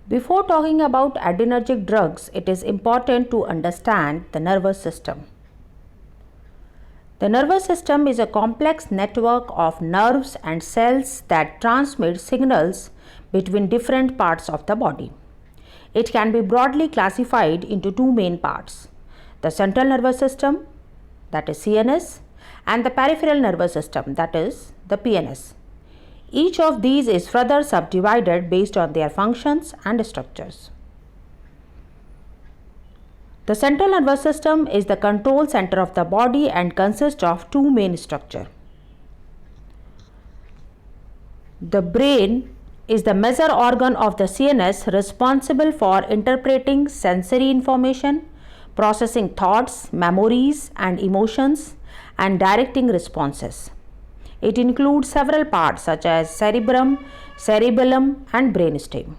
Before talking about adrenergic drugs, it is important to understand the nervous system. The nervous system is a complex network of nerves and cells that transmit signals between different parts of the body. It can be broadly classified into two main parts: the central nervous system, that is CNS, and the peripheral nervous system, that is the PNS. Each of these is further subdivided based on their functions and structures. The central nervous system is the control center of the body and consists of two main structures. The brain is the measure organ of the CNS responsible for interpreting sensory information, processing thoughts, memories, and emotions, and directing responses. It includes several parts such as cerebrum, cerebellum, and brainstem.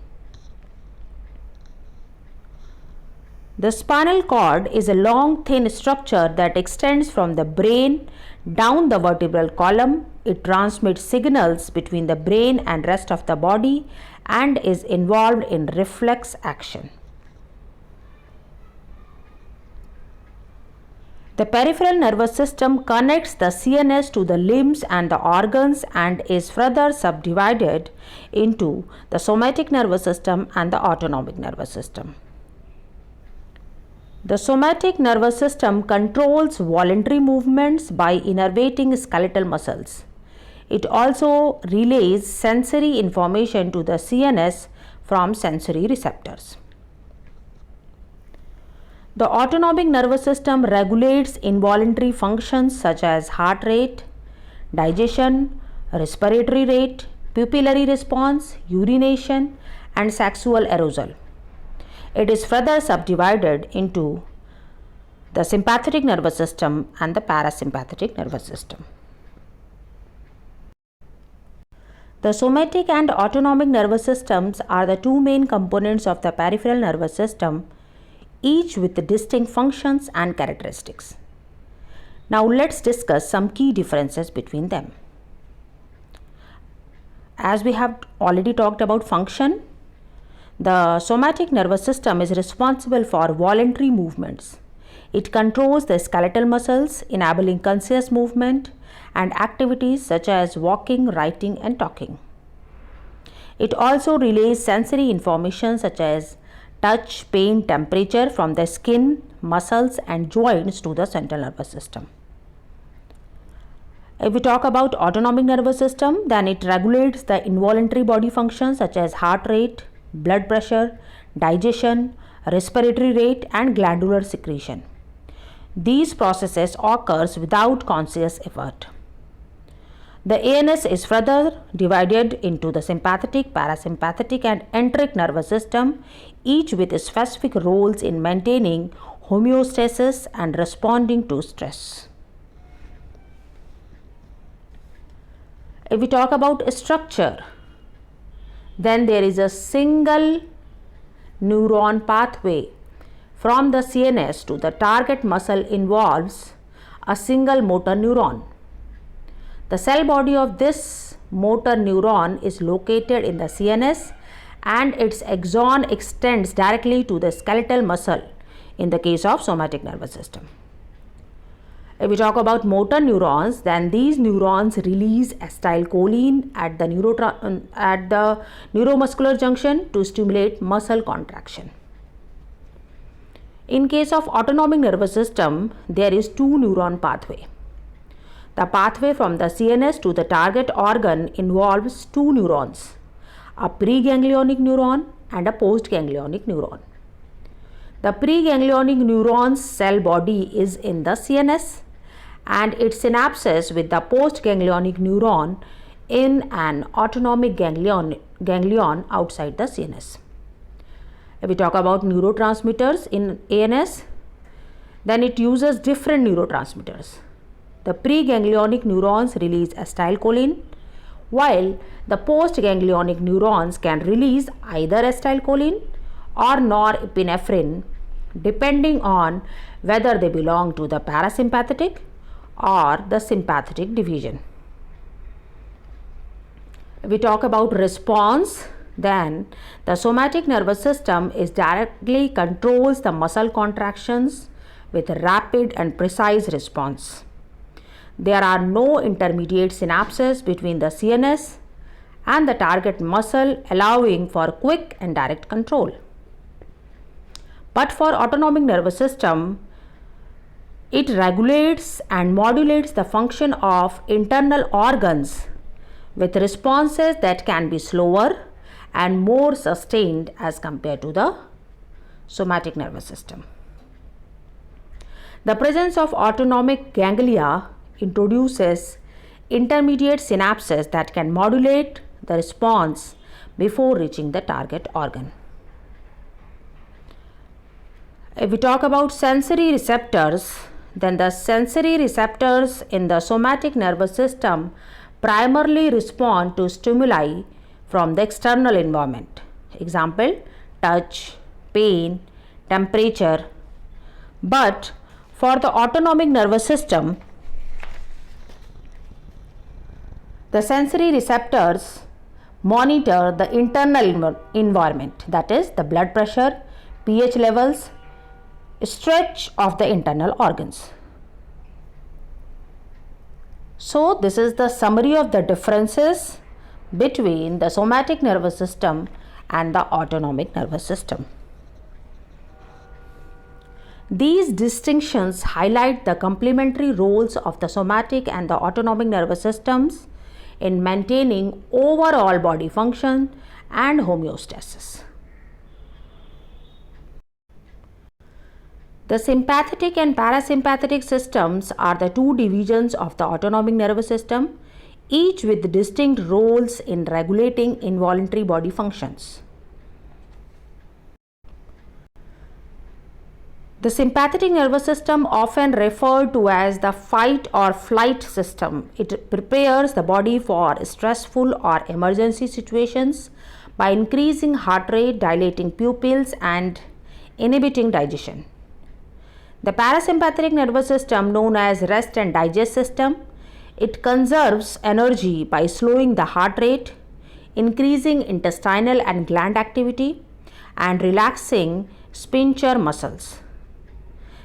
The spinal cord is a long, thin structure that extends from the brain down the vertebral column. It transmits signals between the brain and rest of the body and is involved in reflex action. The peripheral nervous system connects the CNS to the limbs and the organs and is further subdivided into the somatic nervous system and the autonomic nervous system. The somatic nervous system controls voluntary movements by innervating skeletal muscles. It also relays sensory information to the CNS from sensory receptors. The autonomic nervous system regulates involuntary functions such as heart rate, digestion, respiratory rate, pupillary response, urination, and sexual arousal. It is further subdivided into the sympathetic nervous system and the parasympathetic nervous system. The somatic and autonomic nervous systems are the two main components of the peripheral nervous system, each with distinct functions and characteristics. Now let's discuss some key differences between them. As we have already talked about function, the somatic nervous system is responsible for voluntary movements. It controls the skeletal muscles, enabling conscious movement and activities such as walking, writing, and talking. It also relays sensory information such as touch, pain, temperature from the skin, muscles, and joints to the central nervous system. If we talk about autonomic nervous system, then it regulates the involuntary body functions such as heart rate, blood pressure, digestion, respiratory rate, and glandular secretion. These processes occurs without conscious effort. The ANS is further divided into the sympathetic, parasympathetic, and enteric nervous system, each with specific roles in maintaining homeostasis and responding to stress. If we talk about structure, then there is a single neuron pathway from the CNS to the target muscle involves a single motor neuron. The cell body of this motor neuron is located in the CNS and its axon extends directly to the skeletal muscle in the case of somatic nervous system. If we talk about motor neurons, then these neurons release acetylcholine at the neuromuscular junction to stimulate muscle contraction. In case of autonomic nervous system, there is two neuron pathway. The pathway from the CNS to the target organ involves two neurons, a preganglionic neuron and a postganglionic neuron. The preganglionic neuron's cell body is in the CNS and it synapses with the postganglionic neuron in an autonomic ganglion outside the CNS. If we talk about neurotransmitters in ANS, then it uses different neurotransmitters. The preganglionic neurons release acetylcholine, while the postganglionic neurons can release either acetylcholine or norepinephrine depending on whether they belong to the parasympathetic or the sympathetic division. We talk about response, Then the somatic nervous system is directly controls the muscle contractions with rapid and precise response. There are no intermediate synapses between the CNS and the target muscle, allowing for quick and direct control. But for autonomic nervous system, it regulates and modulates the function of internal organs with responses that can be slower and more sustained as compared to the somatic nervous system. The presence of autonomic ganglia introduces intermediate synapses that can modulate the response before reaching the target organ. If we talk about sensory receptors, then the sensory receptors in the somatic nervous system primarily respond to stimuli from the external environment. Example, touch, pain, temperature. But for the autonomic nervous system, the sensory receptors monitor the internal environment, that is the blood pressure, pH levels, stretch of the internal organs. So this is the summary of the differences between the somatic nervous system and the autonomic nervous system. These distinctions highlight the complementary roles of the somatic and the autonomic nervous systems in maintaining overall body function and homeostasis. The sympathetic and parasympathetic systems are the two divisions of the autonomic nervous system, each with distinct roles in regulating involuntary body functions. The sympathetic nervous system, often referred to as the fight or flight system, it prepares the body for stressful or emergency situations by increasing heart rate, dilating pupils, and inhibiting digestion. The parasympathetic nervous system, known as rest and digest system, it conserves energy by slowing the heart rate, increasing intestinal and gland activity, and relaxing sphincter muscles.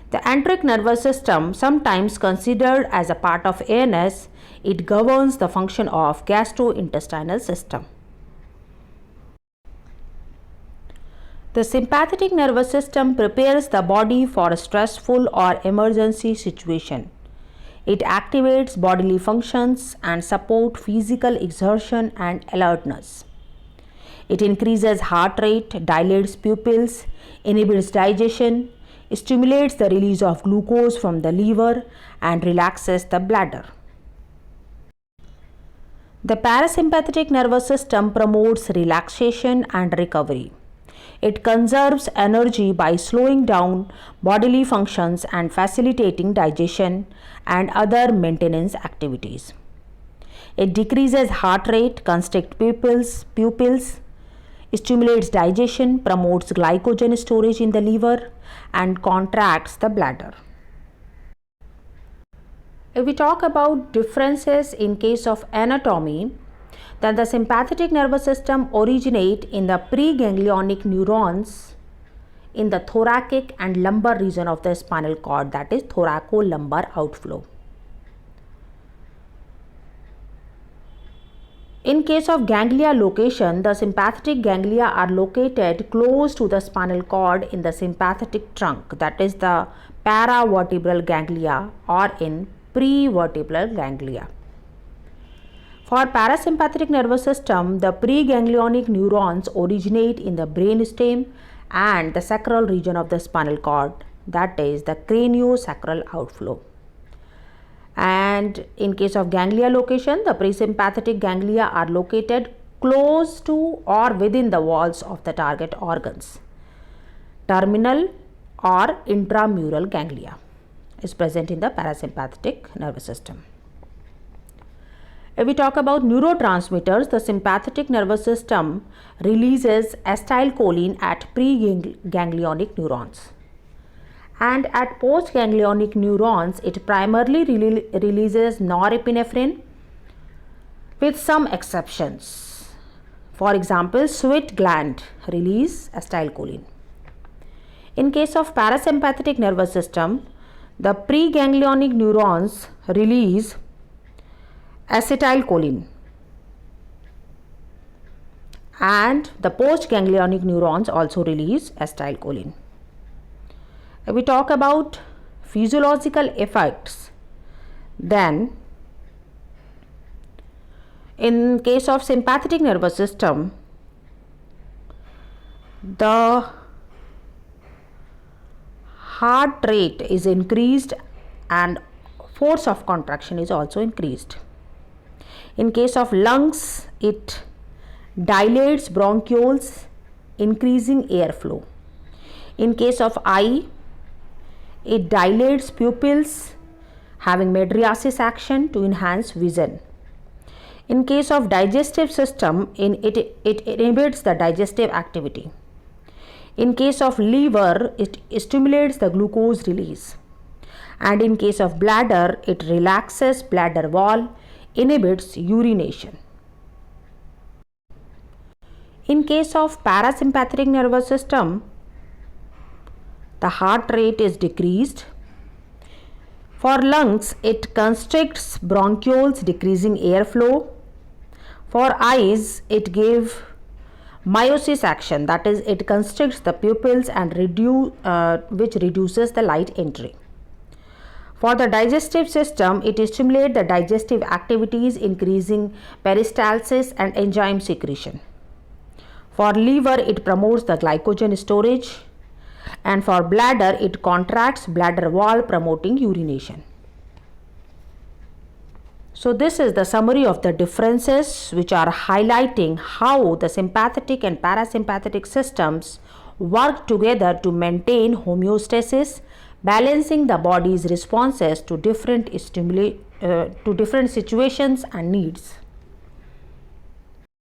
The enteric nervous system, sometimes considered as a part of ANS, it governs the function of gastrointestinal system. The sympathetic nervous system prepares the body for a stressful or emergency situation. It activates bodily functions and supports physical exertion and alertness. It increases heart rate, dilates pupils, inhibits digestion, stimulates the release of glucose from the liver, and relaxes the bladder. The parasympathetic nervous system promotes relaxation and recovery. It conserves energy by slowing down bodily functions and facilitating digestion and other maintenance activities. It decreases heart rate, constricts pupils, stimulates digestion, promotes glycogen storage in the liver, and contracts the bladder. If we talk about differences in case of anatomy, then the sympathetic nervous system originates in the preganglionic neurons in the thoracic and lumbar region of the spinal cord, that is thoracolumbar outflow. In case of ganglia location, the sympathetic ganglia are located close to the spinal cord in the sympathetic trunk, that is the paravertebral ganglia, or in prevertebral ganglia. For parasympathetic nervous system, the preganglionic neurons originate in the brainstem and the sacral region of the spinal cord, that is the craniosacral outflow. And in case of ganglia location, the presympathetic ganglia are located close to or within the walls of the target organs. Terminal or intramural ganglia is present in the parasympathetic nervous system. If we talk about neurotransmitters, the sympathetic nervous system releases acetylcholine at preganglionic neurons. And at postganglionic neurons, it primarily releases norepinephrine with some exceptions. For example, sweat gland release acetylcholine. In case of parasympathetic nervous system, the preganglionic neurons release acetylcholine and the postganglionic neurons also release acetylcholine. If we talk about physiological effects, then in case of sympathetic nervous system, the heart rate is increased and force of contraction is also increased. In case of lungs, it dilates bronchioles, increasing airflow. In case of eye, it dilates pupils, having mydriasis action to enhance vision. In case of digestive system, it inhibits the digestive activity. In case of liver, it stimulates the glucose release. And in case of bladder, it relaxes bladder wall, inhibits urination. In case of parasympathetic nervous system, the heart rate is decreased. For lungs, it constricts bronchioles, decreasing airflow. For eyes, it gives miosis action, that is, it constricts the pupils and which reduces the light entry. For the digestive system, it stimulates the digestive activities, increasing peristalsis and enzyme secretion. For liver, it promotes the glycogen storage, and for bladder, it contracts bladder wall, promoting urination. So this is the summary of the differences which are highlighting how the sympathetic and parasympathetic systems work together to maintain homeostasis, balancing the body's responses to different situations and needs.